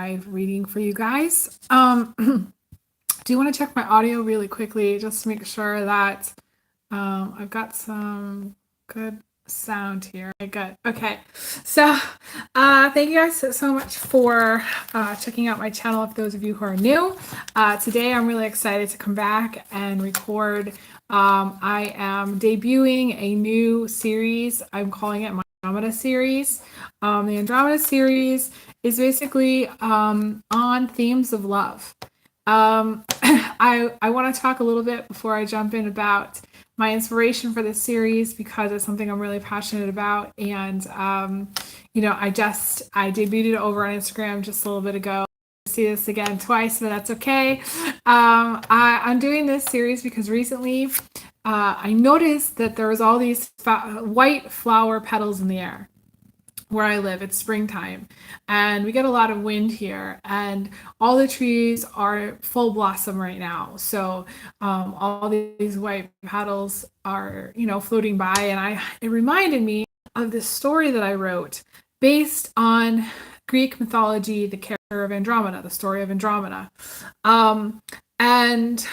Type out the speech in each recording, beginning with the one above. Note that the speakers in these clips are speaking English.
live reading for you guys. Do you want to check my audio really quickly just to make sure that I've got some good sound here? Good. Okay. So thank you guys so much for checking out my channel. For those of you who are new, today I'm really excited to come back and record. I am debuting a new series. I'm calling it my Andromeda series. The Andromeda series is basically on themes of love. I want to talk a little bit before I jump in about my inspiration for this series because it's something I'm really passionate about. And, you know, I debuted it over on Instagram just a little bit ago. See this again twice, but that's okay. I'm doing this series because recently I noticed that there was all these white flower petals in the air. Where I live, it's springtime and we get a lot of wind here and all the trees are full blossom right now. So all these white petals are, you know, floating by, and it reminded me of this story that I wrote based on Greek mythology, the character of Andromeda, the story of Andromeda. And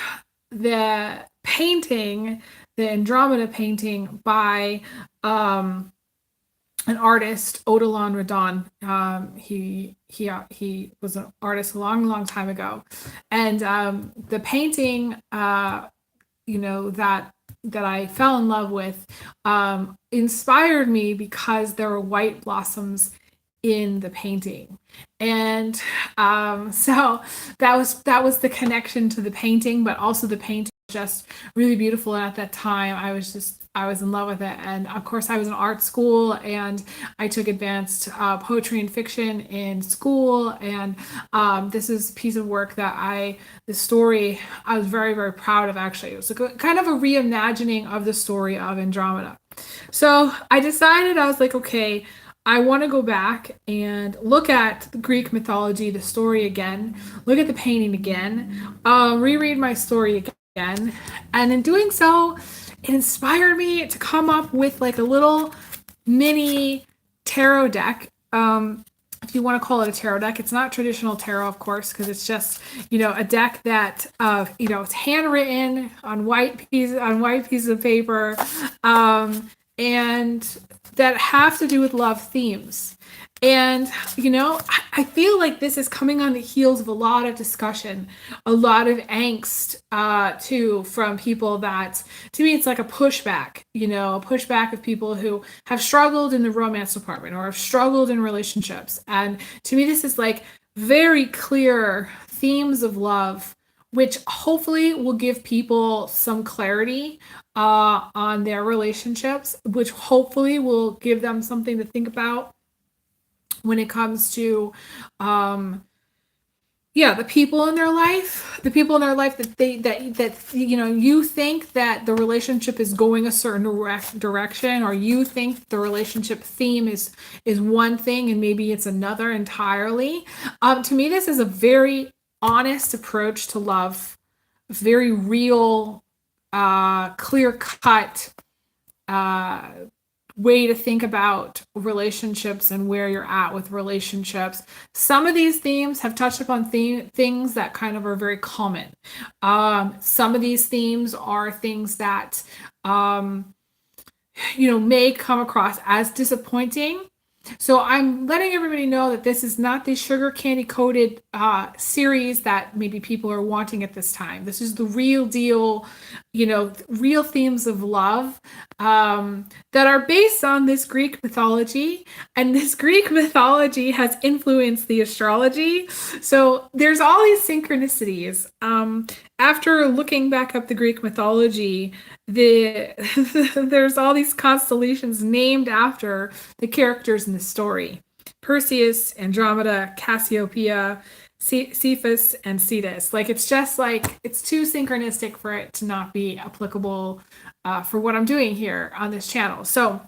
the painting, the Andromeda painting by an artist, Odilon Redon. He was an artist a long time ago, and the painting, you know, that I fell in love with, inspired me because there were white blossoms in the painting, and so that was the connection to the painting, but also the painting was just really beautiful. And at that time, I was in love with it. And of course, I was in art school and I took advanced poetry and fiction in school. And this is a piece of work that the story I was very, very proud of, actually. It was kind of a reimagining of the story of Andromeda. So I decided, I was like, okay, I want to go back and look at the Greek mythology, the story again, look at the painting again, reread my story again. And in doing so, it inspired me to come up with like a little mini tarot deck. If you want to call it a tarot deck, it's not traditional tarot, of course, because it's just, you know, a deck that, you know, it's handwritten on white pieces of paper, and that have to do with love themes. And, you know, I feel like this is coming on the heels of a lot of discussion, a lot of angst, too, from people that, to me, it's like a pushback, you know, a pushback of people who have struggled in the romance department or have struggled in relationships. And to me, this is like very clear themes of love, which hopefully will give people some clarity on their relationships, which hopefully will give them something to think about when it comes to the people in their life that you know, you think that the relationship is going a certain direction, or you think the relationship theme is one thing and maybe it's another entirely. To me, this is a very honest approach to love, very real, clear cut way to think about relationships and where you're at with relationships. Some of these themes have touched upon things that kind of are very common. Some of these themes are things that, you know, may come across as disappointing. So I'm letting everybody know that this is not the sugar candy coated series that maybe people are wanting at this time. This is the real deal, you know, real themes of love that are based on this Greek mythology. And this Greek mythology has influenced the astrology. So there's all these synchronicities. After looking back up the Greek mythology, there's all these constellations named after the characters in the story: Perseus, Andromeda, Cassiopeia, Cephas, and Cetus. Like, it's just like, it's too synchronistic for it to not be applicable for what I'm doing here on this channel. So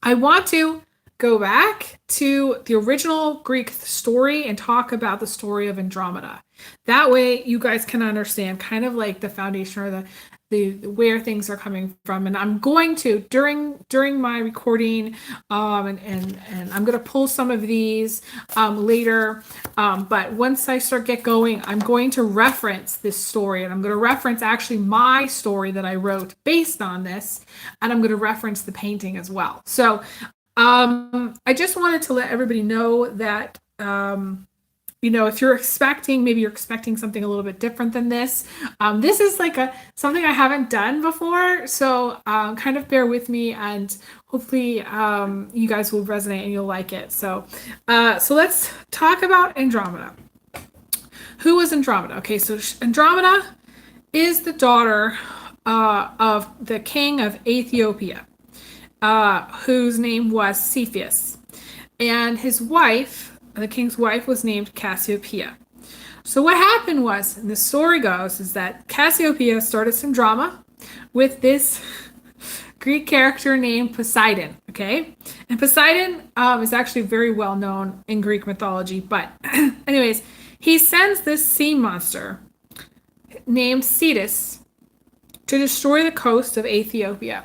I want to go back to the original Greek story and talk about the story of Andromeda. That way you guys can understand kind of like the foundation or the where things are coming from. And I'm going to during my recording, and I'm going to pull some of these later. But once I get going, I'm going to reference this story, and I'm going to reference actually my story that I wrote based on this, and I'm going to reference the painting as well. So I just wanted to let everybody know that, if you're maybe you're expecting something a little bit different than this. This is like something I haven't done before. So kind of bear with me, and hopefully you guys will resonate and you'll like it. So let's talk about Andromeda. Who was Andromeda? Okay, so Andromeda is the daughter of the king of Ethiopia, whose name was Cepheus. And his wife, the king's wife, was named Cassiopeia. So what happened was, and the story goes, is that Cassiopeia started some drama with this Greek character named Poseidon, okay? And Poseidon is actually very well known in Greek mythology, but anyways, he sends this sea monster named Cetus to destroy the coast of Ethiopia.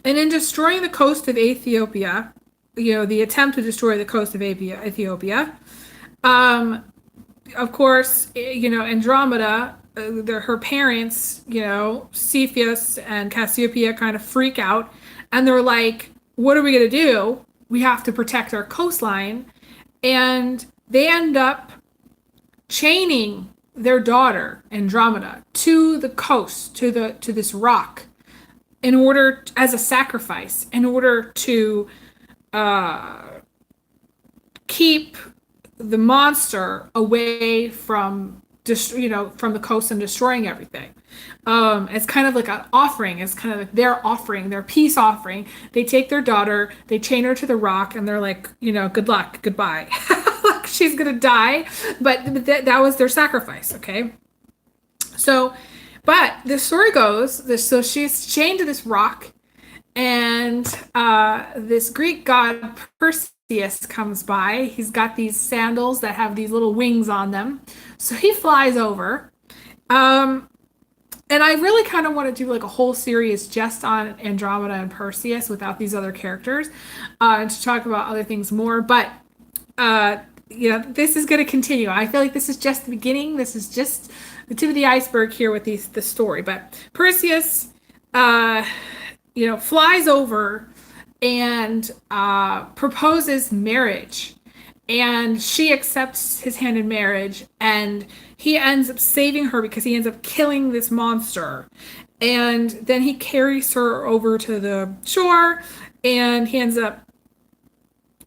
And in destroying the coast of Ethiopia, the attempt to destroy the coast of Ethiopia, of course, Andromeda, her parents, Cepheus and Cassiopeia, kind of freak out, and they're like, what are we going to do? We have to protect our coastline. And they end up chaining their daughter, Andromeda, to the coast, to this rock, in order, as a sacrifice, in order to keep the monster away from from the coast and destroying everything. It's kind of like an offering. It's kind of like their offering, their peace offering. They take their daughter, they chain her to the rock, and they're like, good luck, goodbye. She's gonna die, but that was their sacrifice. Okay, so. But the story goes, so she's chained to this rock, and this Greek god Perseus comes by. He's got these sandals that have these little wings on them. So he flies over. And I really kind of want to do like a whole series just on Andromeda and Perseus without these other characters, and to talk about other things more. But this is going to continue. I feel like this is just the beginning. This is just the tip of the iceberg here with the story. But Perseus, flies over and proposes marriage, and she accepts his hand in marriage, and he ends up saving her because he ends up killing this monster. And then he carries her over to the shore, and he ends up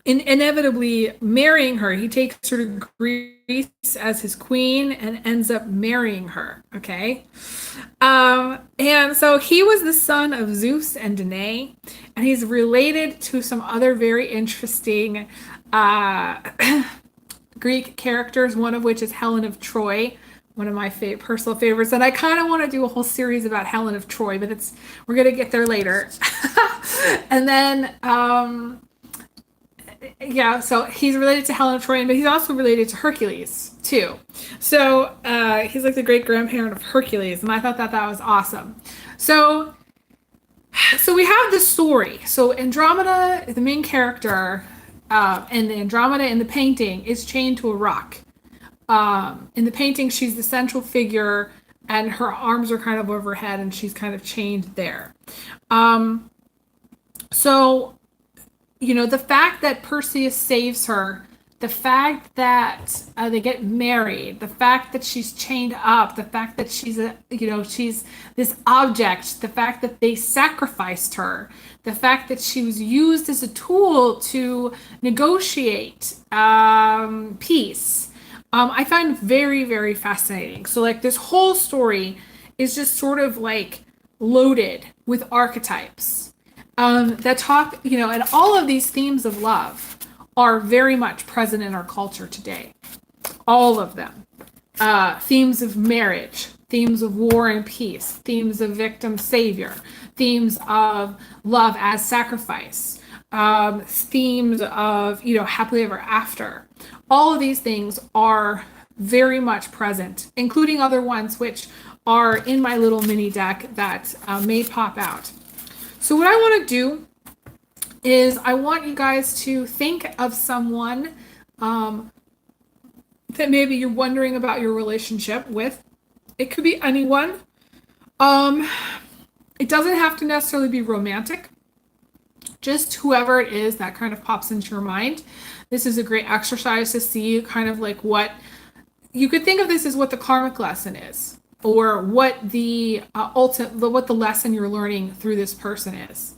inevitably marrying her. He takes her to Greece as his queen and ends up marrying her. Okay. And so he was the son of Zeus and Danae, and he's related to some other very interesting Greek characters, one of which is Helen of Troy, one of my personal favorites. And I kind of want to do a whole series about Helen of Troy, but we're going to get there later. And then, so he's related to Helen of Troy, but he's also related to Hercules too. So he's like the great grandparent of Hercules, and I thought that was awesome. So we have this story. So Andromeda, the main character, and Andromeda in the painting is chained to a rock. In the painting, she's the central figure, and her arms are kind of over her head, and she's kind of chained there. The fact that Perseus saves her, the fact that they get married, the fact that she's chained up, the fact that she's this object, the fact that they sacrificed her, the fact that she was used as a tool to negotiate peace, I find very, very fascinating. So like this whole story is just sort of like loaded with archetypes. That talk, and all of these themes of love are very much present in our culture today. All of them. Themes of marriage, themes of war and peace, themes of victim savior, themes of love as sacrifice, themes of, happily ever after. All of these things are very much present, including other ones which are in my little mini deck that may pop out. So what I want to do is I want you guys to think of someone that maybe you're wondering about your relationship with. It could be anyone. It doesn't have to necessarily be romantic. Just whoever it is that kind of pops into your mind. This is a great exercise to see kind of like what you could think of this as what the karmic lesson is, or what the what the lesson you're learning through this person is.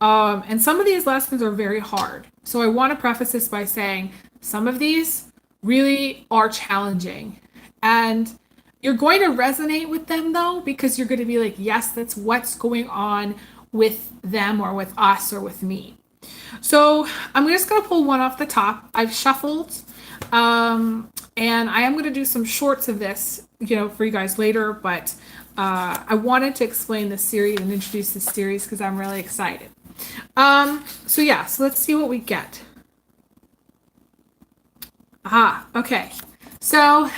And some of these lessons are very hard. So I want to preface this by saying some of these really are challenging. And you're going to resonate with them though, because you're going to be like, yes, that's what's going on with them or with us or with me. So I'm just going to pull one off the top. I've shuffled, and I am going to do some shorts of this, for you guys later, but I wanted to explain this series and introduce this series because I'm really excited. So let's see what we get. Okay. So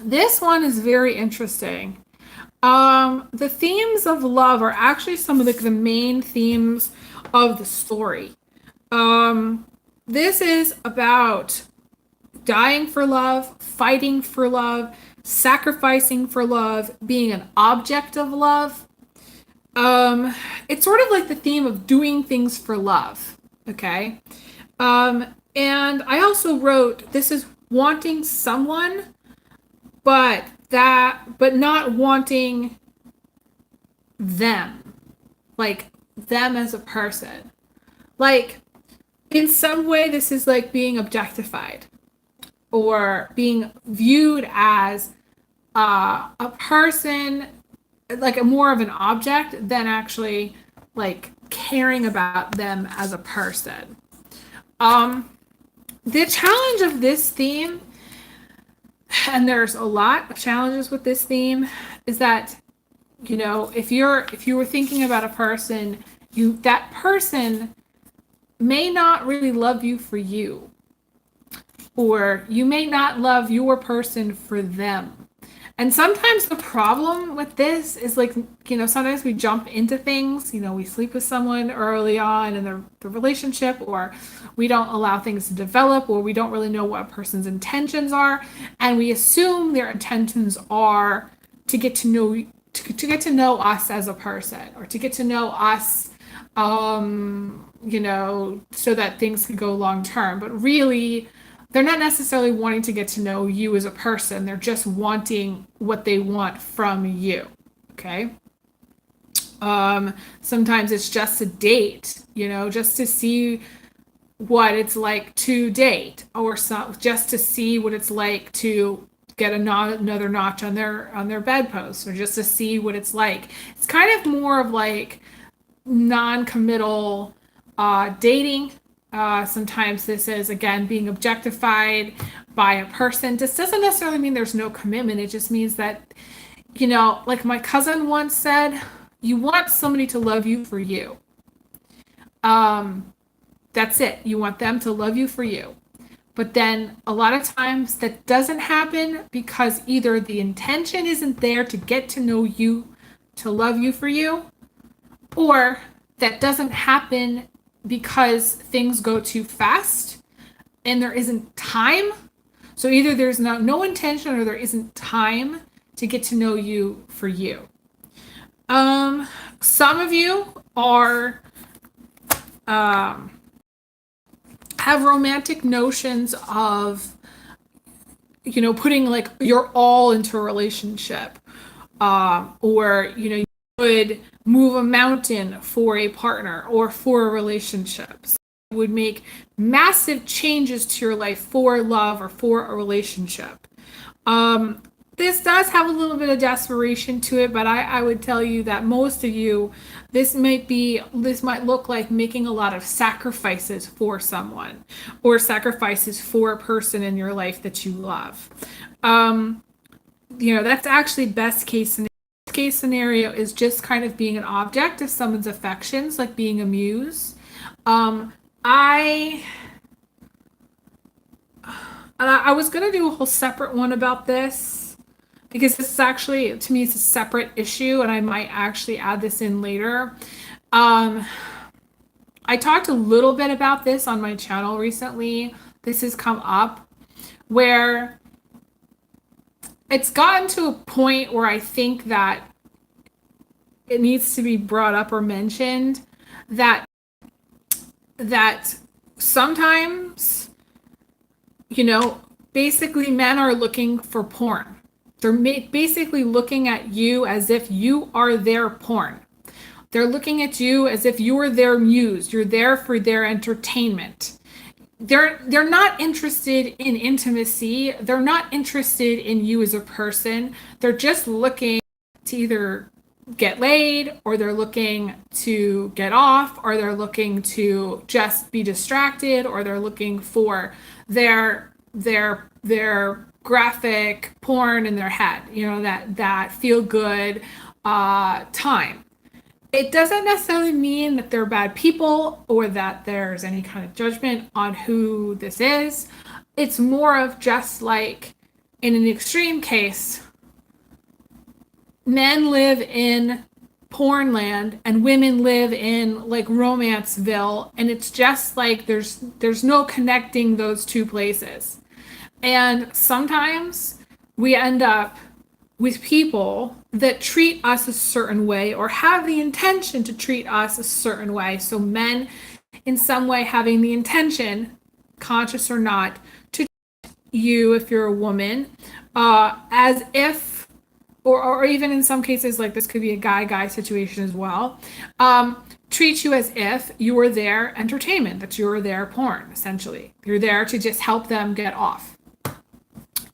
this one is very interesting. The themes of love are actually some of the main themes of the story. This is about dying for love, fighting for love, sacrificing for love, being an object of love. It's sort of like the theme of doing things for love. Okay. And I also wrote, this is wanting someone, but not wanting them, like them as a person. Like in some way, this is like being objectified or being viewed as a person, like more of an object than actually like caring about them as a person. The challenge of this theme, and there's a lot of challenges with this theme, is that, if you were thinking about a person, that person may not really love you for you, or you may not love your person for them. And sometimes the problem with this is like, sometimes we jump into things, we sleep with someone early on in the relationship, or we don't allow things to develop, or we don't really know what a person's intentions are. And we assume their intentions are to get to know us as a person, or to get to know us, so that things can go long term. But really, they're not necessarily wanting to get to know you as a person. They're just wanting what they want from you. Okay. Sometimes it's just a date, just to see what it's like to date, or just to see what it's like to get another notch on their bedpost, or just to see what it's like. It's kind of more of like non-committal dating. Sometimes this is, again, being objectified by a person. This doesn't necessarily mean there's no commitment. It just means that, like my cousin once said, you want somebody to love you for you. That's it. You want them to love you for you. But then a lot of times that doesn't happen because either the intention isn't there to get to know you, to love you for you, or that doesn't happen because things go too fast and there isn't time. So either there's no intention, or there isn't time to get to know you for you. Some of you are have romantic notions of putting like your all into a relationship, or you would move a mountain for a partner or for a relationship. So you would make massive changes to your life for love or for a relationship. This does have a little bit of desperation to it, but I would tell you that most of you, this might look like making a lot of sacrifices for someone, or sacrifices for a person in your life that you love. That's actually best case scenario. Case scenario is just kind of being an object of someone's affections, like being a muse. I was going to do a whole separate one about this, because this is actually, to me, it's a separate issue, and I might actually add this in later. Um, I talked a little bit about this on my channel recently. This has come up where it's gotten to a point where I think that it needs to be brought up or mentioned that sometimes, basically men are looking for porn. They're basically looking at you as if you are their porn. They're looking at you as if you're their muse. You're there for their entertainment. They're not interested in intimacy. They're not interested in you as a person. They're just looking to either get laid, or they're looking to get off, or they're looking to just be distracted, or they're looking for their graphic porn in their head, that feel good time. It doesn't necessarily mean that they're bad people or that there's any kind of judgment on who this is. It's more of just like, in an extreme case, men live in porn land and women live in like Romanceville, and it's just like there's no connecting those two places. And sometimes we end up with people that treat us a certain way or have the intention to treat us a certain way. So men in some way having the intention, conscious or not, to treat you, if you're a woman, as if, or even in some cases, like this could be a guy situation as well, treat you as if you were their entertainment, that you were their porn, essentially. You're there to just help them get off.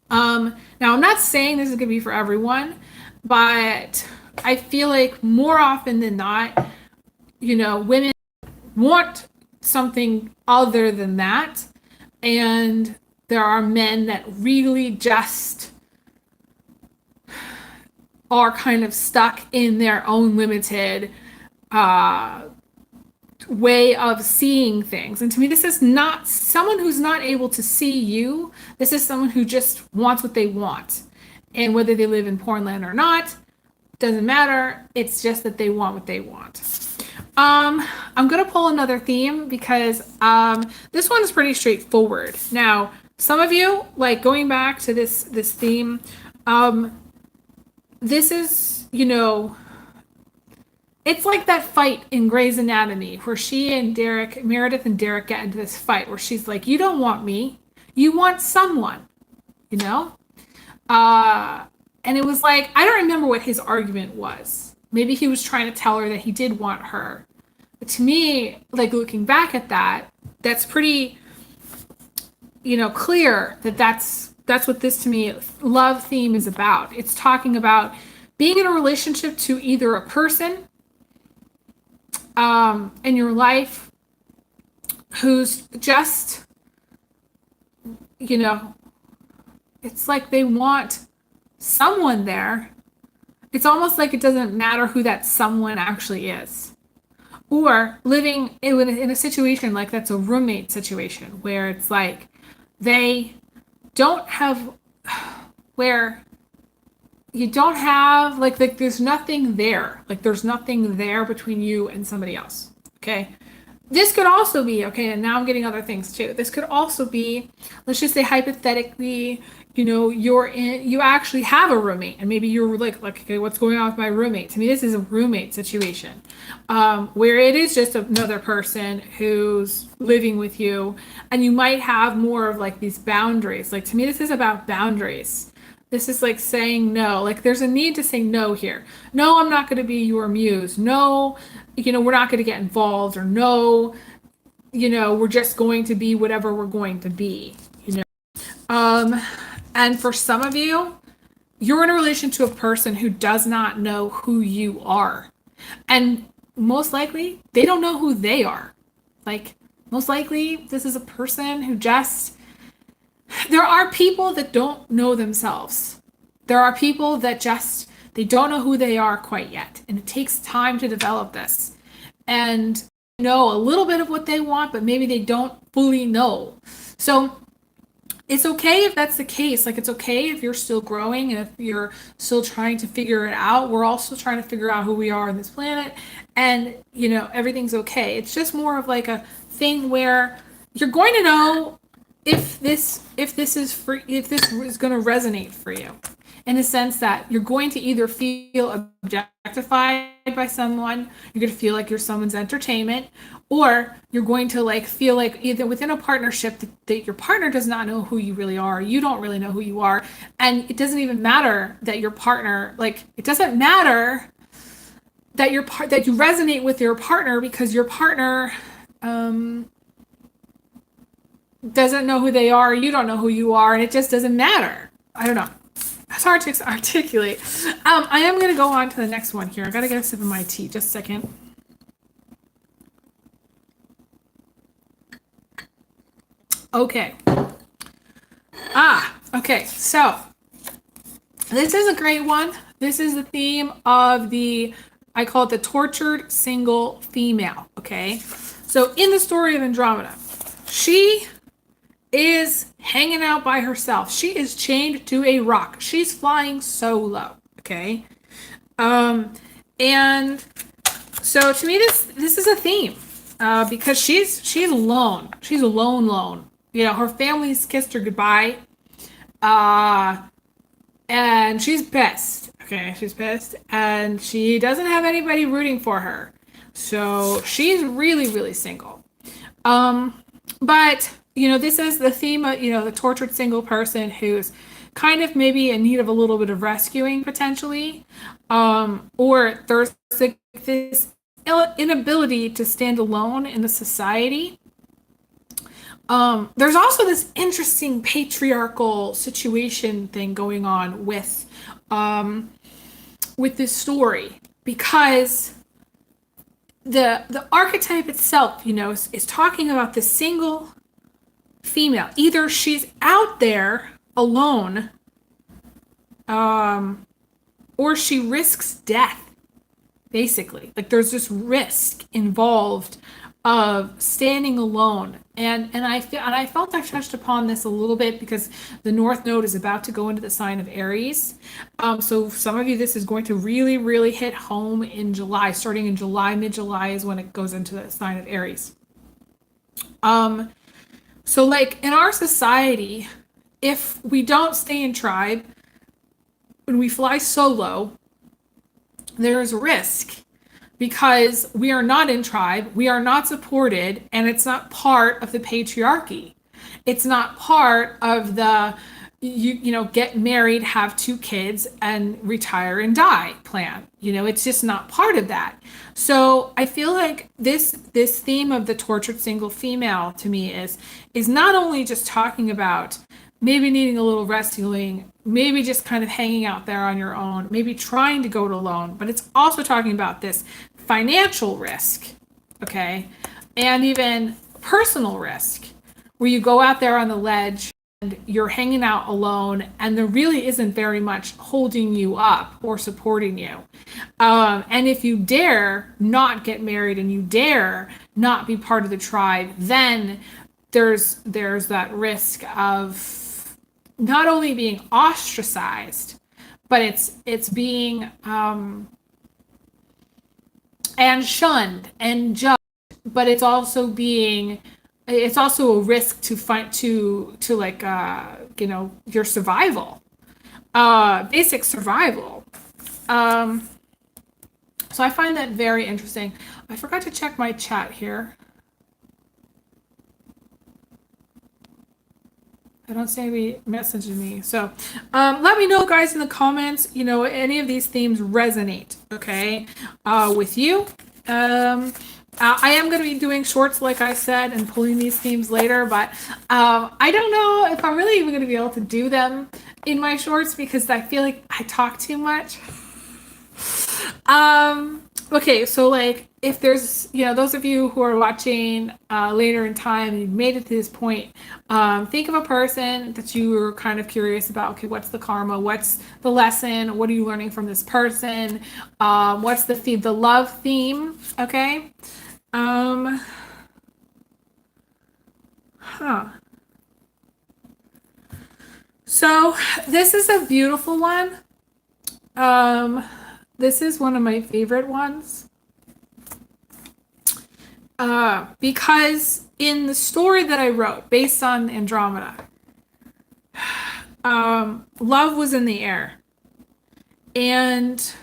Now, I'm not saying this is going to be for everyone, but I feel like more often than not, women want something other than that. And there are men that really just are kind of stuck in their own limited way of seeing things. And to me, this is not someone who's not able to see you. This is someone who just wants what they want. And whether they live in pornland or not, doesn't matter. It's just that they want what they want. I'm going to pull another theme because this one is pretty straightforward. Now, some of you, like going back to this theme, this is, it's like that fight in Grey's Anatomy where Meredith and Derek get into this fight where she's like, you don't want me, you want someone, and it was like, I don't remember what his argument was. Maybe he was trying to tell her that he did want her. But to me, like looking back at that, that's pretty, clear that that's what this, to me, love theme is about. It's talking about being in a relationship to either a person in your life who's just, it's like they want someone there. It's almost like it doesn't matter who that someone actually is. Or living in a situation like that's a roommate situation where it's like they don't have, where you don't have, like there's nothing there. Like there's nothing there between you and somebody else. Okay. This could also be, okay, and now I'm getting other things too. This could also be, let's just say hypothetically, you actually have a roommate, and maybe you're like, okay, what's going on with my roommate? To me, this is a roommate situation, where it is just another person who's living with you, and you might have more of like these boundaries. Like to me, this is about boundaries. This is like saying no. Like there's a need to say no here. No, I'm not going to be your muse. No, we're not going to get involved, or no, we're just going to be whatever we're going to be, and for some of you, you're in a relation to a person who does not know who you are. And most likely, they don't know who they are. Like, most likely, this is a person who just... There are people that don't know themselves. There are people that just... They don't know who they are quite yet. And it takes time to develop this. And know a little bit of what they want, but maybe they don't fully know. So it's okay if that's the case. Like, it's okay if you're still growing and if you're still trying to figure it out. We're also trying to figure out who we are on this planet, and everything's okay. It's just more of like a thing where you're going to know if this is going to resonate for you, in the sense that you're going to either feel objectified by someone, you're going to feel like you're someone's entertainment, or you're going to like feel like either within a partnership that your partner does not know who you really are, you don't really know who you are, and it doesn't even matter that your partner, like, it doesn't matter that that you resonate with your partner, because your partner doesn't know who they are, you don't know who you are, and it just doesn't matter. I don't know. It's hard to articulate. I am going to go on to the next one here. I got to get a sip of my tea. Just a second. Okay. Okay. So this is a great one. This is the theme of I call it the tortured single female. Okay. So in the story of Andromeda, she is hanging out by herself. She is chained to a rock. She's flying solo. Okay. And so to me, this is a theme, because she's alone. She's alone. Her family's kissed her goodbye. And she's pissed. Okay. She's pissed, and she doesn't have anybody rooting for her. So she's really, really single. But this is the theme of, the tortured single person who's kind of maybe in need of a little bit of rescuing, potentially. Or there's this inability to stand alone in the society. There's also this interesting patriarchal situation thing going on with this story, because the archetype itself, is talking about the single female. Either she's out there alone, or she risks death, basically. Like, there's this risk involved of standing alone, and I felt I touched upon this a little bit, because the North Node is about to go into the sign of Aries. So some of you, this is going to really, really hit home in July. Starting in July, mid-July is when it goes into the sign of Aries. So like in our society, if we don't stay in tribe, when we fly solo, there's a risk, because we are not in tribe, we are not supported, and it's not part of the patriarchy. It's not part of the get married, have 2 kids, and retire and die plan. It's just not part of that. So I feel like this theme of the tortured single female, to me, is not only just talking about maybe needing a little rescuing, maybe just kind of hanging out there on your own, maybe trying to go it alone, but it's also talking about this financial risk, okay, and even personal risk, where you go out there on the ledge and you're hanging out alone, and there really isn't very much holding you up or supporting you. And if you dare not get married, and you dare not be part of the tribe, then there's that risk of not only being ostracized, but it's being and shunned and judged, but it's also a risk to fight to like your survival, basic survival. So I find that very interesting. I forgot to check my chat here. I don't see anybody messaging me. So let me know, guys, in the comments, any of these themes resonate, okay, with you. I am going to be doing shorts, like I said, and pulling these themes later, but I don't know if I'm really even going to be able to do them in my shorts, because I feel like I talk too much. Okay, so like, if there's, those of you who are watching later in time and you've made it to this point, think of a person that you were kind of curious about. Okay, what's the karma? What's the lesson? What are you learning from this person? What's the theme? The love theme, okay? So this is a beautiful one. Um, this is one of my favorite ones. Because in the story that I wrote based on Andromeda, love was in the air. And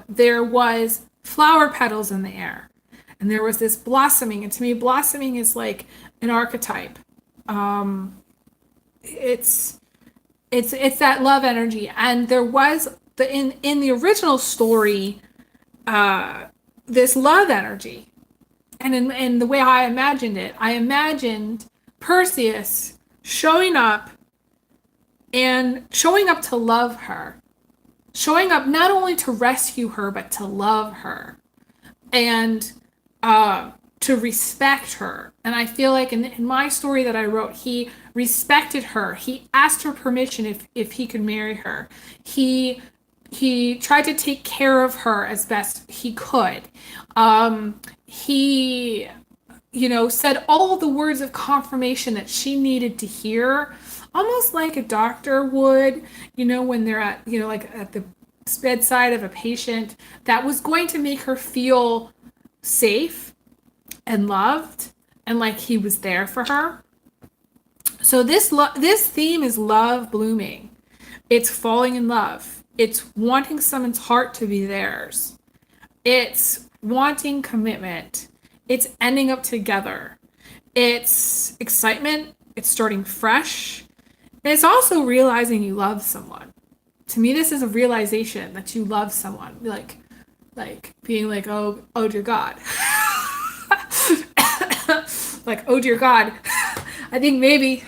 there was flower petals in the air. And there was this blossoming. And to me, blossoming is like an archetype. It's it's that love energy. And there was in the original story, this love energy. And in the way I imagined it, I imagined Perseus showing up and showing up to love her, showing up not only to rescue her, but to love her and to respect her. And I feel like in my story that I wrote, he respected her. He asked her permission if he could marry her. He tried to take care of her as best he could. He, said all the words of confirmation that she needed to hear, almost like a doctor would, when they're at, like at the bedside of a patient, that was going to make her feel safe and loved and like he was there for her. So this theme is love blooming. It's falling in love. It's wanting someone's heart to be theirs. It's wanting commitment. It's ending up together. It's excitement. It's starting fresh. And it's also realizing you love someone. To me, this is a realization that you love someone. Like being like, oh dear God. Like, oh dear God. I think maybe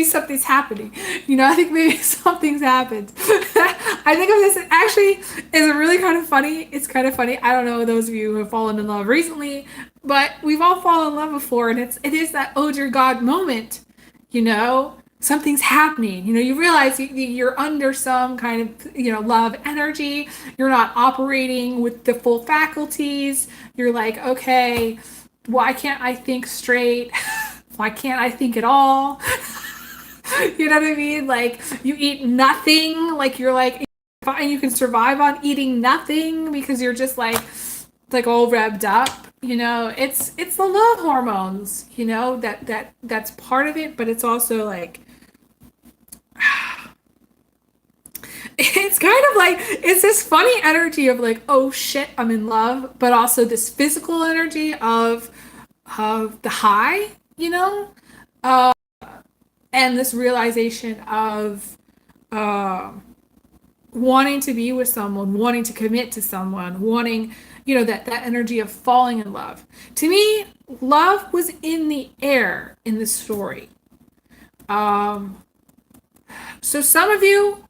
something's happening. I think maybe something's happened. I think of this actually is a really kind of funny. It's kind of funny. I don't know those of you who have fallen in love recently, but we've all fallen in love before, and it is that oh dear God moment. Something's happening. You realize you're under some kind of love energy. You're not operating with the full faculties. You're like, okay, why can't I think straight? Why can't I think at all? You know what I mean? Like you eat nothing. Like you're like, and you can survive on eating nothing because you're just like all revved up. It's the love hormones. That's part of it, but it's also like it's kind of like it's this funny energy of like, oh shit, I'm in love, but also this physical energy of the high, and this realization of wanting to be with someone, wanting to commit to someone, wanting, that energy of falling in love. To me, love was in the air in this story. So some of you,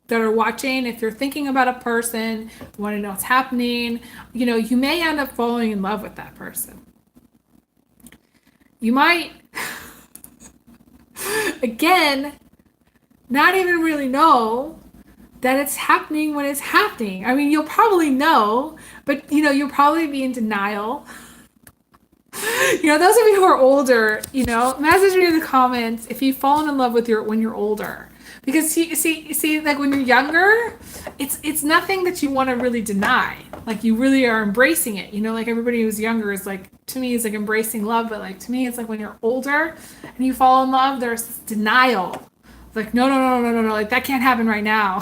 that are watching, if you're thinking about a person, want to know what's happening, you may end up falling in love with that person. You might, again, not even really know that it's happening when it's happening. I mean, you'll probably know, but, you'll probably be in denial. Those of you who are older, message me in the comments if you've fallen in love with when you're older. Because see, like when you're younger, it's nothing that you want to really deny. Like you really are embracing it. Like everybody who's younger is like, to me, is like embracing love. But like to me, it's like when you're older and you fall in love, there's this denial. Like, no, like that can't happen right now.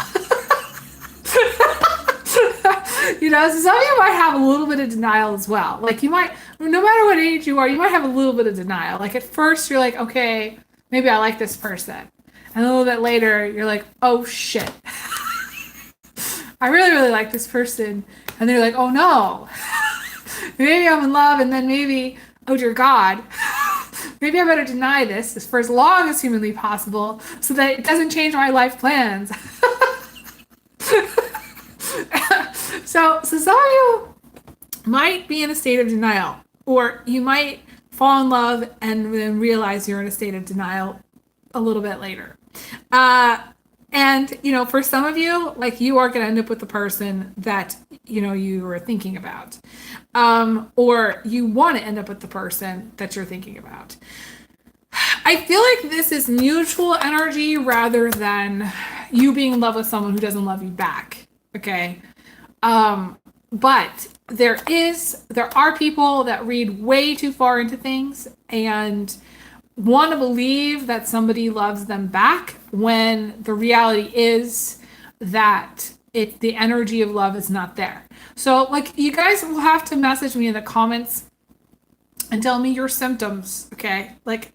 So some of you might have a little bit of denial as well. Like you might, no matter what age you are, you might have a little bit of denial. Like at first you're like, okay, maybe I like this person. And a little bit later, you're like, oh shit. I really, really like this person. And they're like, oh no. Maybe I'm in love, and then maybe, oh dear God. Maybe I better deny this for as long as humanly possible so that it doesn't change my life plans. So some of you might be in a state of denial, or you might fall in love and then realize you're in a state of denial a little bit later. And, for some of you, like you are going to end up with the person that, you were thinking about. Or you want to end up with the person that you're thinking about. I feel like this is mutual energy rather than you being in love with someone who doesn't love you back. Okay. But there are people that read way too far into things and want to believe that somebody loves them back when the reality is that the energy of love is not there. So like you guys will have to message me in the comments and tell me your symptoms, okay? Like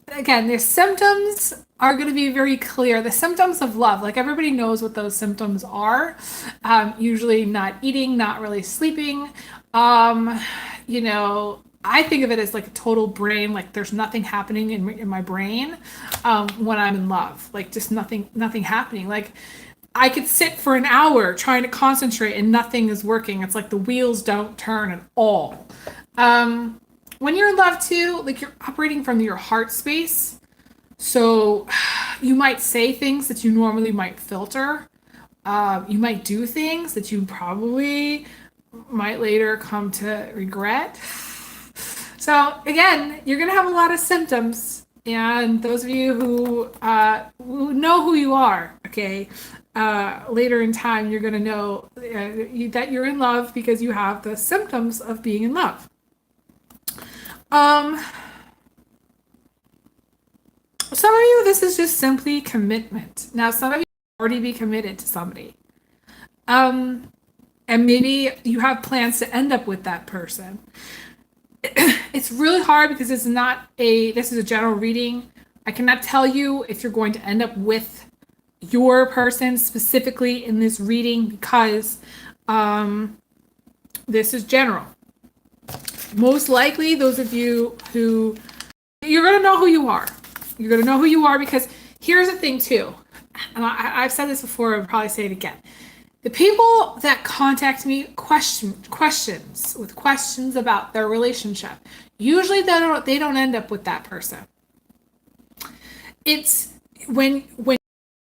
again, the symptoms are going to be very clear. The symptoms of love, like everybody knows what those symptoms are. Usually not eating, not really sleeping. You know, I think of it as like a total brain, like there's nothing happening in my brain when I'm in love, like just nothing happening. Like I could sit for an hour trying to concentrate and nothing is working. It's like the wheels don't turn at all. When you're in love too, like you're operating from your heart space. So you might say things that you normally might filter. You might do things that you probably might later come to regret. So again, you're going to have a lot of symptoms. And those of you who know who you are, okay, later in time, you're going to know that you're in love because you have the symptoms of being in love. Some of you, this is just simply commitment. Now, some of you already be committed to somebody. And maybe you have plans to end up with that person. It's really hard because this is a general reading. I cannot tell you if you're going to end up with your person specifically in this reading because this is general. Most likely, those of you who, you're going to know who you are. You're going to know who you are because here's the thing too. And I've said this before, I'll probably say it again. The people that contact me questions about their relationship, usually they don't end up with that person. It's when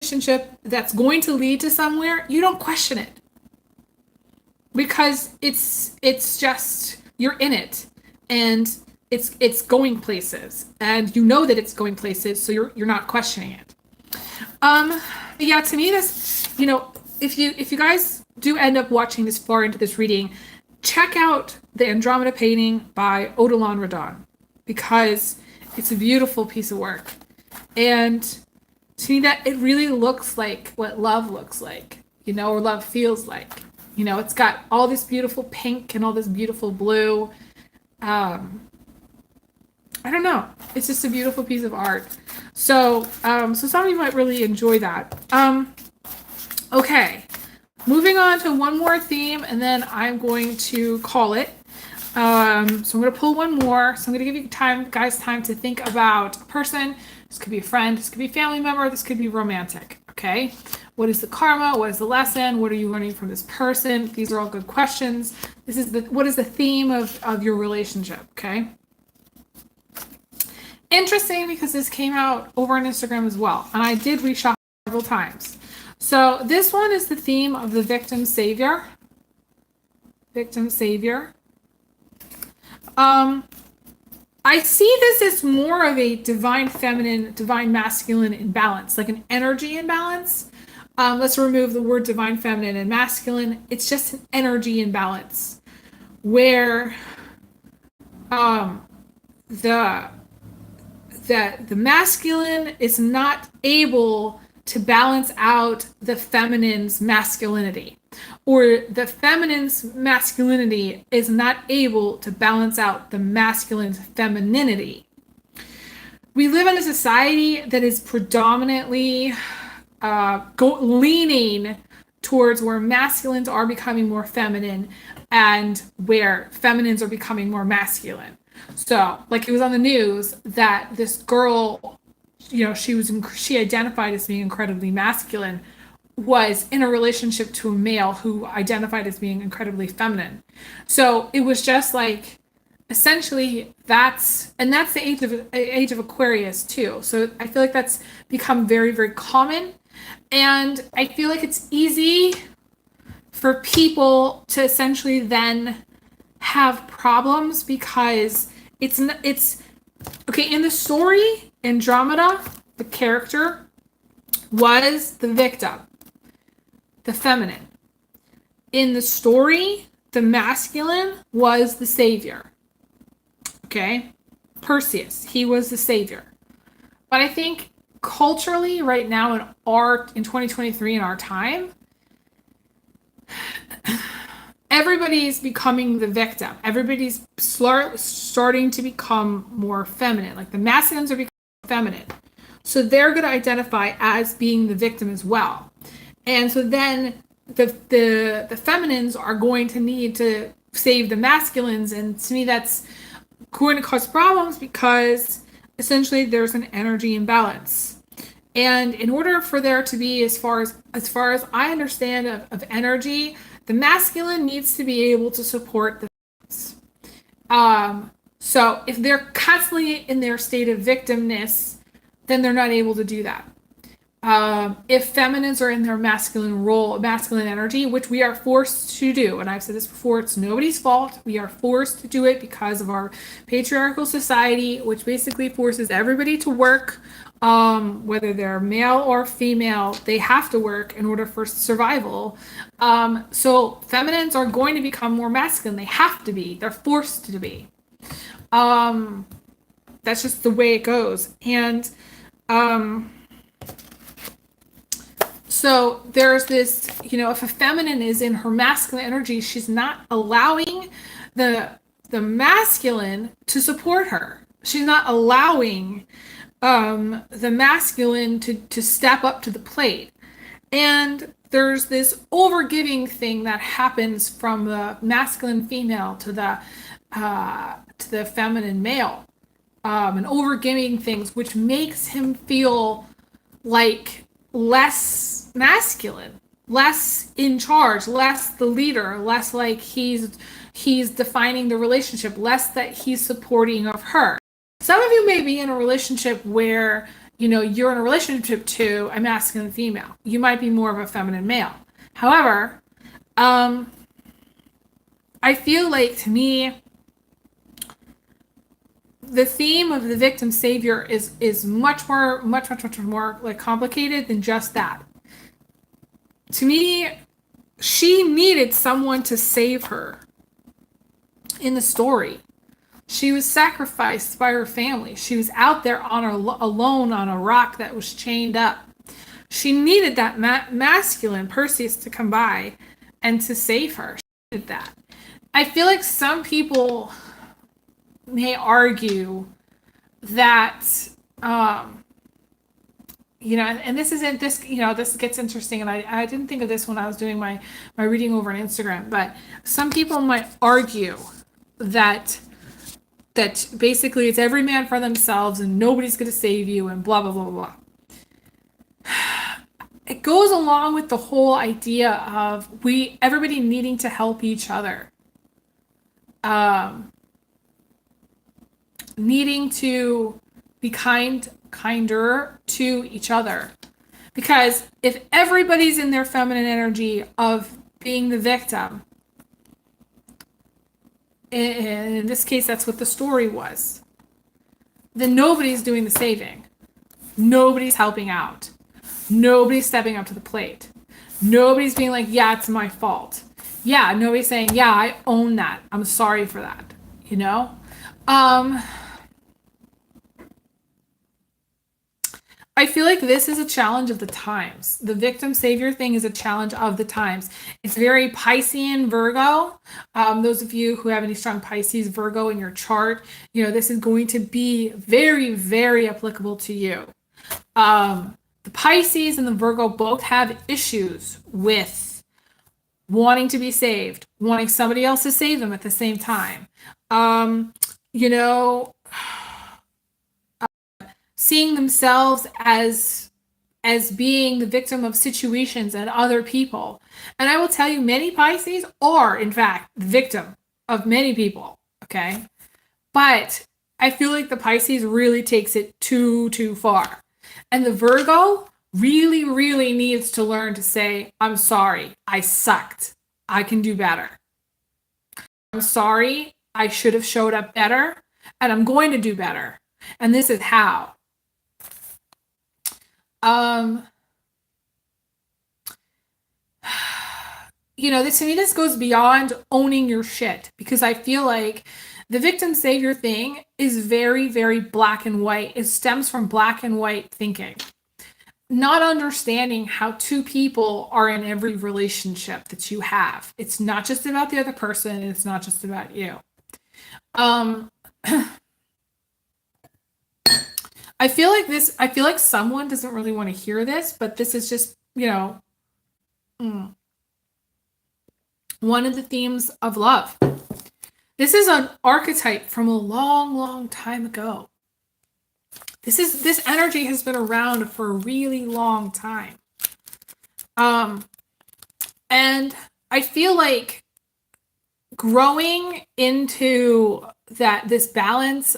relationship that's going to lead to somewhere, you don't question it. Because it's just you're in it and it's going places and you know that it's going places, so you're not questioning it. Yeah, to me this, you know, if you guys do end up watching this far into this reading, check out the Andromeda painting by Odilon Redon because it's a beautiful piece of work. And to me that it really looks like what love looks like, you know, or love feels like. You know, it's got all this beautiful pink and all this beautiful blue. I don't know. It's just a beautiful piece of art. So some of you might really enjoy that. Okay, moving on to one more theme, and then I'm going to call it. So I'm going to pull one more. So I'm going to give you guys time to think about a person. This could be a friend. This could be a family member. This could be romantic. Okay. What is the karma? What is the lesson? What are you learning from this person? These are all good questions. What is the theme of your relationship? Okay. Interesting because this came out over on Instagram as well. And I did reshuffle several times. So this one is the theme of the victim savior. Victim savior. I see this as more of a divine feminine, divine masculine imbalance, like an energy imbalance. Let's remove the word divine feminine and masculine. It's just an energy imbalance where the masculine is not able to balance out the feminine's masculinity, or the feminine's masculinity is not able to balance out the masculine's femininity. We live in a society that is predominantly leaning towards where masculines are becoming more feminine and where feminines are becoming more masculine. So, like it was on the news that this girl, you know, she identified as being incredibly masculine, was in a relationship to a male who identified as being incredibly feminine. So it was just like, essentially that's the age of Aquarius too. So I feel like that's become very, very common. And I feel like it's easy for people to essentially then have problems because it's Okay, in the story, Andromeda, the character, was the victim, the feminine. In the story, the masculine was the savior. Okay? Perseus, he was the savior. But I think culturally, right now in 2023 in our time, everybody's becoming the victim. Everybody's starting to become more feminine. Like the masculines are becoming feminine. So they're going to identify as being the victim as well. And so then the feminines are going to need to save the masculines. And to me, that's going to cause problems because essentially there's an energy imbalance. And in order for there to be, as far as I understand of energy, the masculine needs to be able to support the so if they're constantly in their state of victimness, then they're not able to do that. If feminines are in their masculine role, masculine energy, which we are forced to do, and I've said this before, it's nobody's fault. We are forced to do it because of our patriarchal society, which basically forces everybody to work, whether they're male or female, they have to work in order for survival. So feminines are going to become more masculine. They have to be. They're forced to be. That's just the way it goes. And so there's this, if a feminine is in her masculine energy, she's not allowing the masculine to support her. She's not allowing the masculine to step up to the plate. And there's this overgiving thing that happens from the masculine female to the feminine male, and overgiving things, which makes him feel like less masculine, less in charge, less the leader, less like he's defining the relationship, less that he's supporting of her. Some of you may be in a relationship where you're in a relationship to a masculine female. You might be more of a feminine male. However, I feel like, to me, the theme of the victim savior is much more like complicated than just that. To me, she needed someone to save her in the story. She was sacrificed by her family. She was out there alone on a rock that was chained up. She needed that masculine Perseus to come by and to save her. She needed that. I feel like some people may argue that, and this isn't this, this gets interesting, and I didn't think of this when I was doing my reading over on Instagram, but some people might argue that basically it's every man for themselves and nobody's going to save you and blah, blah, blah, blah. It goes along with the whole idea of everybody needing to help each other. Needing to be kinder to each other. Because if everybody's in their feminine energy of being the victim, in this case, that's what the story was, then nobody's doing the saving. Nobody's helping out. Nobody's stepping up to the plate. Nobody's being like, yeah, it's my fault. Yeah, nobody's saying, yeah, I own that. I'm sorry for that. I feel like this is a challenge of the times. The victim savior thing is a challenge of the times. It's very Piscean Virgo. Those of you who have any strong Pisces Virgo in your chart, this is going to be very, very applicable to you. The Pisces and the Virgo both have issues with wanting to be saved, wanting somebody else to save them at the same time. Seeing themselves as being the victim of situations and other people. And I will tell you, many Pisces are, in fact, the victim of many people, okay? But I feel like the Pisces really takes it too far. And the Virgo really, really needs to learn to say, I'm sorry, I sucked. I can do better. I'm sorry, I should have showed up better, and I'm going to do better. And this is how. Um, to me, this goes beyond owning your shit, because I feel like the victim savior thing is very, very black and white. It stems from black and white thinking, not understanding how two people are in every relationship that you have. It's not just about the other person, and it's not just about you. I feel like someone doesn't really want to hear this, but this is just, one of the themes of love. This is an archetype from a long, long time ago. This energy has been around for a really long time. And I feel like growing into this balanced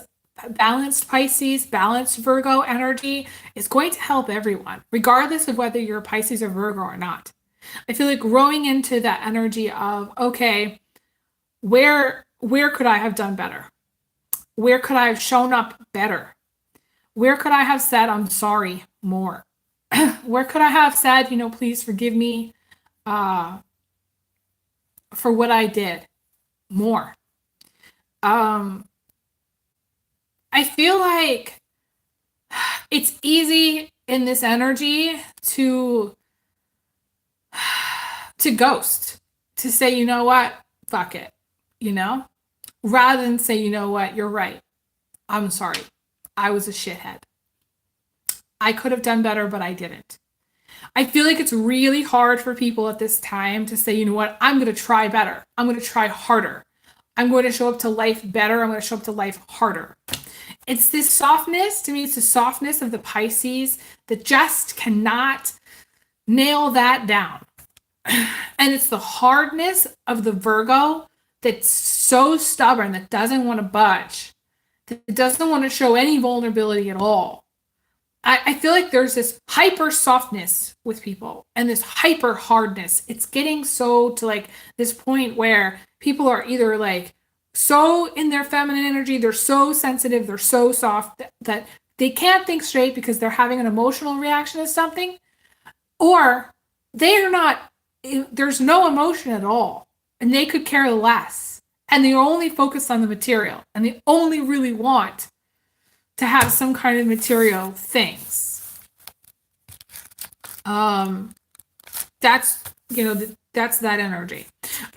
Pisces, balanced Virgo energy is going to help everyone, regardless of whether you're a Pisces or Virgo or not. I feel like growing into that energy of, okay, where could I have done better? Where could I have shown up better? Where could I have said, I'm sorry more? Where could I have said, please forgive me for what I did more? I feel like it's easy in this energy to ghost, to say, you know what, fuck it, rather than say, you know what, you're right. I'm sorry. I was a shithead. I could have done better, but I didn't. I feel like it's really hard for people at this time to say, you know what, I'm going to try better. I'm going to try harder. I'm going to show up to life better. I'm going to show up to life harder. It's this softness, to me, it's the softness of the Pisces that just cannot nail that down. And it's the hardness of the Virgo that's so stubborn, that doesn't want to budge, that doesn't want to show any vulnerability at all. I feel like there's this hyper softness with people and this hyper hardness. It's getting so to like this point where people are either like so in their feminine energy, they're so sensitive, they're so soft that they can't think straight because they're having an emotional reaction to something, or they are not, there's no emotion at all, and they could care less, and they're only focused on the material, and they only really want to have some kind of material things. That's that energy.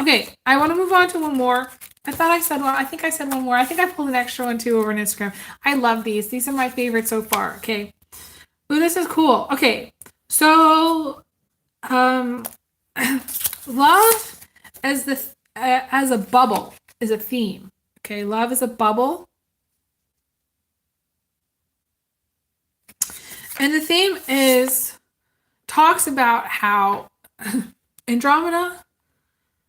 Okay, I want to move on to one more. I thought I said one. I think I said one more. I think I pulled an extra one too over on Instagram. I love these. These are my favorite so far. Okay. Ooh, this is cool. Okay. So, love as a bubble is a theme. Okay, love is a bubble. And the theme talks about how Andromeda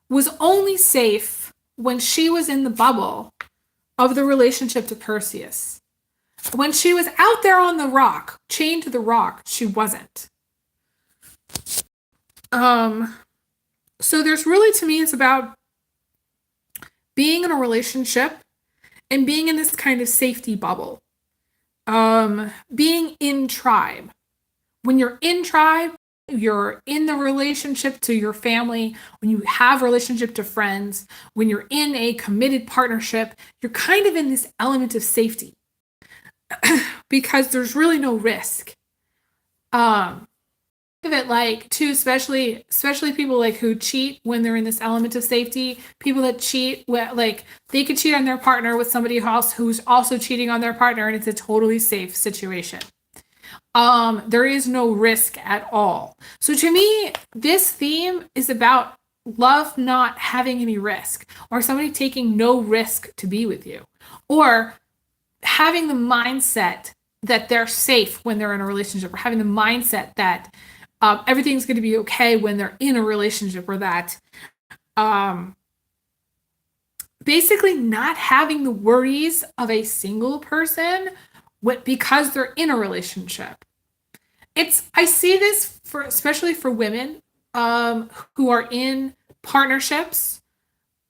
was only safe when she was in the bubble of the relationship to Perseus. When she was out there on the rock, chained to the rock, she wasn't. So there's really, to me, it's about being in a relationship and being in this kind of safety bubble. Being in tribe. When you're in tribe, you're in the relationship to your family, when you have a relationship to friends, when you're in a committed partnership, you're kind of in this element of safety because there's really no risk. Think of it like, too, especially people like who cheat when they're in this element of safety. People that cheat, like they could cheat on their partner with somebody else who's also cheating on their partner, and it's a totally safe situation. There is no risk at all. So to me, this theme is about love not having any risk, or somebody taking no risk to be with you, or having the mindset that they're safe when they're in a relationship, or having the mindset that everything's going to be okay when they're in a relationship, or that basically not having the worries of a single person because they're in a relationship. I see this especially for women who are in partnerships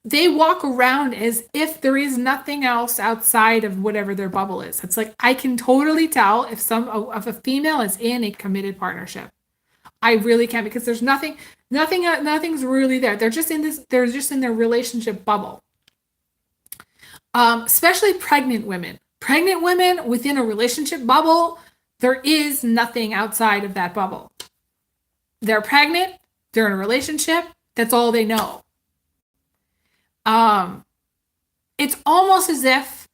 they walk around as if there is nothing else outside of whatever their bubble is. It's like I can totally tell if a female is in a committed partnership. I really can, because there's nothing's really there. They're just in their relationship bubble. Especially pregnant women. Pregnant women within a relationship bubble, there is nothing outside of that bubble. They're pregnant, they're in a relationship, that's all they know. It's almost as if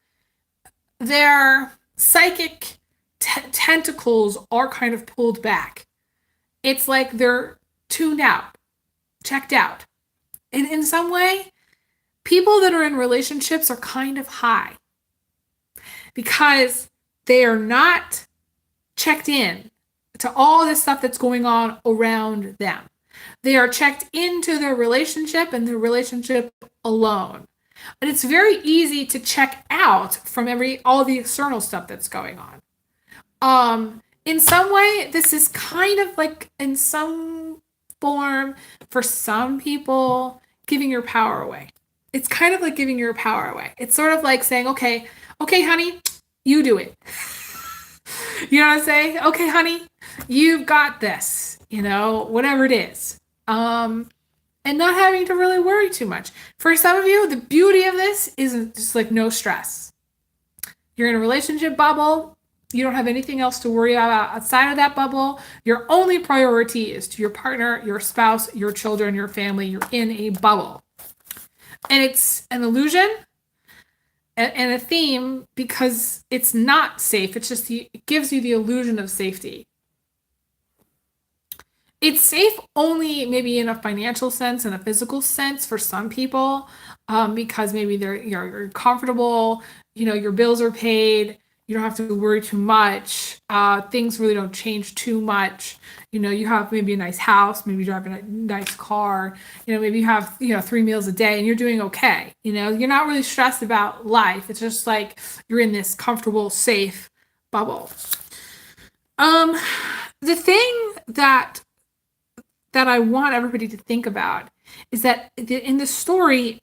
their psychic tentacles are kind of pulled back. It's like they're tuned out, checked out. And in some way, people that are in relationships are kind of high because they are not checked in to all this stuff that's going on around them. They are checked into their relationship and their relationship alone. And it's very easy to check out from all the external stuff that's going on. In some way, this is kind of like, in some form, for some people, giving your power away. It's kind of like giving your power away. It's sort of like saying, okay, honey, you do it. You know what I'm saying? Okay, honey, you've got this, whatever it is. And not having to really worry too much. For some of you, the beauty of this is just like no stress. You're in a relationship bubble. You don't have anything else to worry about outside of that bubble. Your only priority is to your partner, your spouse, your children, your family. You're in a bubble. And it's an illusion and a theme because it's not safe. It's just, it gives you the illusion of safety. It's safe only maybe in a financial sense and a physical sense for some people, because maybe you're comfortable, your bills are paid, you don't have to worry too much, things really don't change too much, you have maybe a nice house, maybe you drive a nice car, maybe you have 3 meals a day and you're doing okay, you're not really stressed about life. It's just like you're in this comfortable, safe bubble. The thing that I want everybody to think about is that in the story,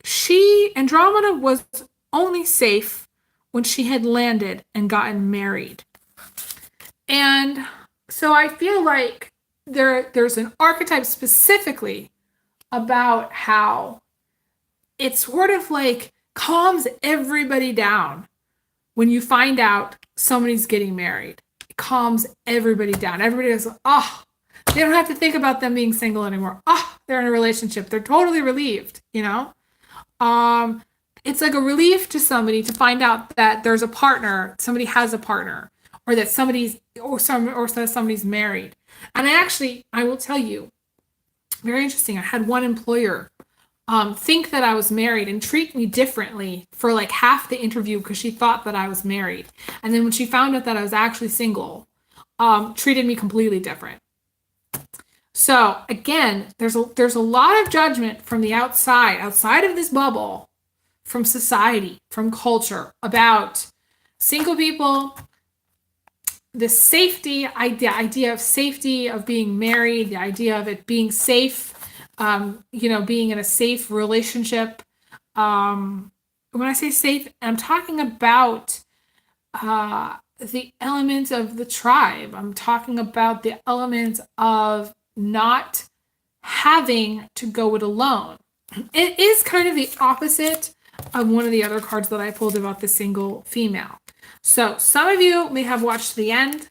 Andromeda was only safe when she had landed and gotten married. And so I feel like there's an archetype specifically about how it sort of like calms everybody down when you find out somebody's getting married. It calms everybody down. Everybody is like, they don't have to think about them being single anymore. They're in a relationship. They're totally relieved, It's like a relief to somebody to find out that there's a partner, somebody has a partner, or that somebody's married. And I will tell you, very interesting. I had one employer think that I was married and treat me differently for like half the interview because she thought that I was married. And then when she found out that I was actually single, treated me completely different. So again, there's a lot of judgment from the outside of this bubble, from society, from culture, about single people, the safety idea of safety of being married, the idea of it being safe, being in a safe relationship. When I say safe, I'm talking about the element of the tribe. I'm talking about the element of not having to go it alone. It is kind of the opposite of one of the other cards that I pulled about the single female. So some of you may have watched the end,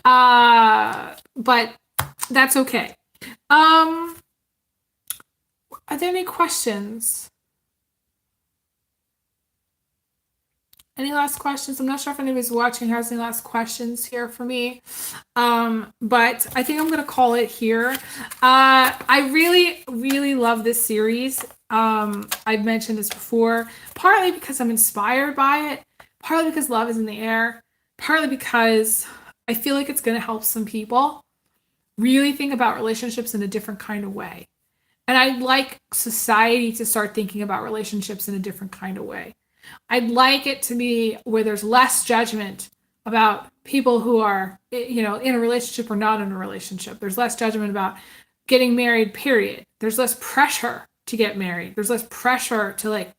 but that's okay. Are there any questions? Any last questions? I'm not sure if anybody's watching has any last questions here for me. But I think I'm going to call it here. I really, really love this series. I've mentioned this before, partly because I'm inspired by it, partly because love is in the air, partly because I feel like it's going to help some people really think about relationships in a different kind of way. And I'd like society to start thinking about relationships in a different kind of way. I'd like it to be where there's less judgment about people who are, in a relationship or not in a relationship. There's less judgment about getting married, period. There's less pressure to get married. There's less pressure to like,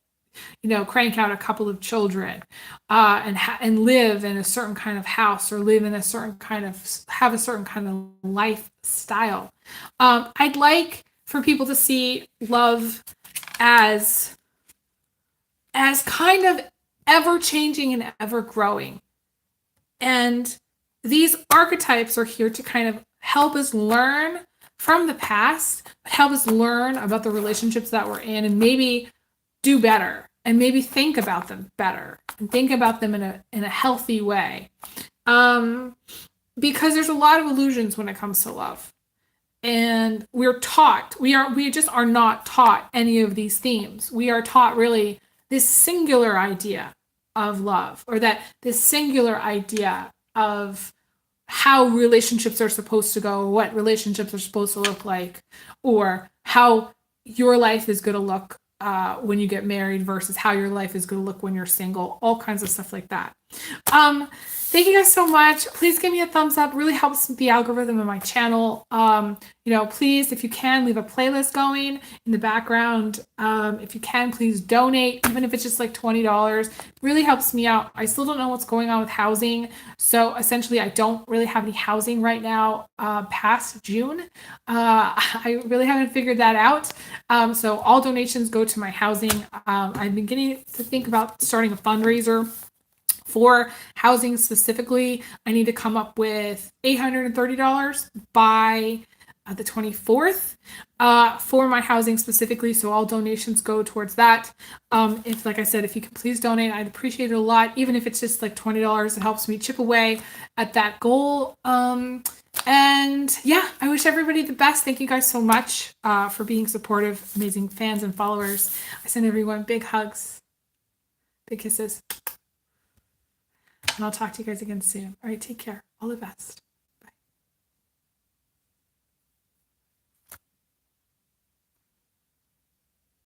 crank out a couple of children, and live in a certain kind of house, or live in a certain kind of, have a certain kind of lifestyle. I'd like for people to see love as kind of ever changing and ever growing. And these archetypes are here to kind of help us learn from the past, but help us learn about the relationships that we're in, and maybe do better, and maybe think about them better, and think about them in a healthy way. Because there's a lot of illusions when it comes to love. And we're taught, we just are not taught any of these themes. We are taught really this singular idea of love, or that this singular idea of how relationships are supposed to go, what relationships are supposed to look like, or how your life is going to look when you get married versus how your life is going to look when you're single, all kinds of stuff like that. Thank you guys so much. Please give me a thumbs up. It really helps the algorithm of my channel. Please, if you can, leave a playlist going in the background. If you can, please donate, even if it's just like $20. It really helps me out. I still don't know what's going on with housing. So essentially, I don't really have any housing right now past June. I really haven't figured that out. So all donations go to my housing. I'm beginning to think about starting a fundraiser for housing specifically. I need to come up with $830 by the 24th for my housing specifically. So all donations go towards that. Like I said, if you could please donate, I'd appreciate it a lot. Even if it's just like $20, it helps me chip away at that goal. And yeah, I wish everybody the best. Thank you guys so much for being supportive, amazing fans and followers. I send everyone big hugs, big kisses. And I'll talk to you guys again soon. All right, take care. All the best.